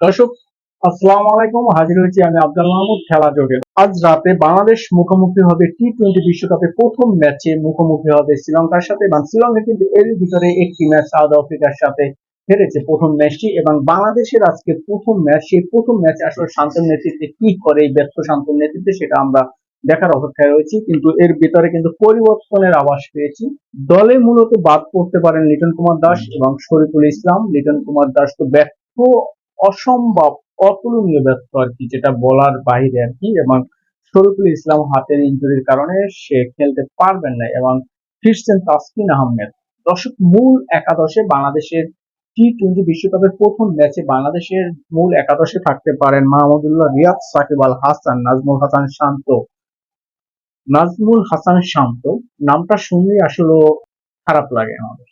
দর্শক, আসসালামু আলাইকুম। হাজির হয়েছি আমি আব্দুল মাহমুদ খেলা জোটে। আজ রাতে বাংলাদেশ মুখোমুখি হবে টি-20 বিশ্বকাপে প্রথম ম্যাচে মুখোমুখি হবে শ্রীলঙ্কার সাথে, এবং শ্রীলঙ্কা কিন্তু এর ভিতরে একটি ম্যাচ সাউথ আফ্রিকার সাথে হেরেছে প্রথম ম্যাচটি, এবং বাংলাদেশের আজকে প্রথম ম্যাচ। সেই প্রথম ম্যাচে আসলে শান্তর নেতৃত্বে কি করে এই ব্যর্থ শান্তর নেতৃত্বে, সেটা আমরা দেখার অপেক্ষায় রয়েছি। কিন্তু এর ভিতরে কিন্তু পরিবর্তনের আভাস পেয়েছি। দলে মূলত বাদ পড়তে পারেন লিটন কুমার দাস এবং শরীফুল ইসলাম। লিটন কুমার দাস তো ব্যর্থ, অসম্ভব, অতুলনীয় ব্যর্থ আর কি, যেটা বলার বাইরে আর কি। এবং শরীফুল ইসলাম হাতের ইনজুরির কারণে সে খেলতে পারবেন না, এবং ফিরছেন তাসকিন আহমেদ। দর্শক, মূল একাদশে বাংলাদেশের টি-20 বিশ্বকাপের প্রথম ম্যাচে বাংলাদেশের মূল একাদশে থাকতে পারেন মাহমুদুল্লাহ রিয়াদ, সাকিব আল হাসান, নাজমুল হাসান শান্ত। নামটা শুনলেই আসলে খারাপ লাগে আমাদের।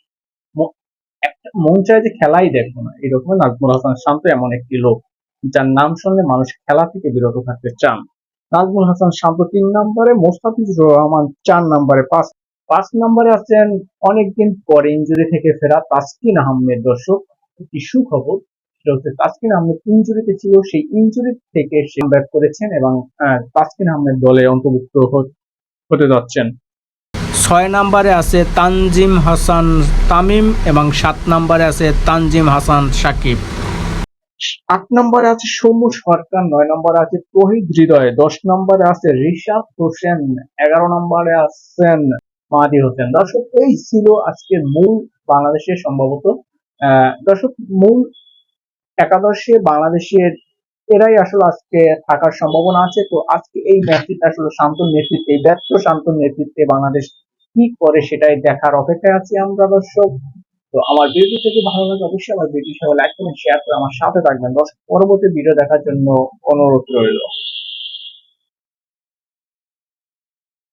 একটা মন চায় যে খেলাই দেখবো না, এরকম নাজমুল হাসান শান্ত এমন একটি লোক যার নাম শুনলে মানুষ খেলা থেকে বিরত থাকতে চান। নাজমুল হাসান শান্ত 3 নম্বরে, মোস্তাফিজুর রহমান 4 নম্বরে, পাঁচ নম্বরে আছেন অনেকদিন পরে ইঞ্জুরি থেকে ফেরা তাসকিন আহমেদ। দর্শক, একটি সুখবর, সেটা হচ্ছে তাসকিন আহমেদ ইঞ্জুরিতে ছিল, সেই ইঞ্জুরি থেকে সে ব্যাক করেছেন, এবং তাসকিন আহমেদ দলে অন্তর্ভুক্ত হতে যাচ্ছেন। 6 নম্বরে আছে তানজিম হাসান তামিম এবং 7 নম্বরে আছে তানজিম হাসান সাকিব। 8 নম্বরে আছে সৌম্য সরকার, 9 নম্বরে আছে তহিদ হৃদয়, 10 নম্বরে আছে রিশাদ হোসেন, 11 নম্বরে আছেন মাহাদি হোসেন। দর্শক, এই ছিল আজকের মূল বাংলাদেশের সম্ভবত দর্শক মূল একাদশে বাংলাদেশের এরাই আসলে আজকে থাকার সম্ভাবনা আছে। তো আজকে এই ম্যাচটিতে আসলে শান্তর নেতৃত্বে, এই ব্যর্থ শান্তর নেতৃত্বে বাংলাদেশ কি করে সেটাই দেখার অপেক্ষায় আছি আমরা। দর্শক, তো আমার ভিডিওটি যদি ভালো লাগে অবশ্যই আমার ভিডিও সবাই লাইক করুন, শেয়ার করে আমার সাথে থাকবেন। দর্শক, পরবর্তী ভিডিও দেখার জন্য অনুরোধ রইল।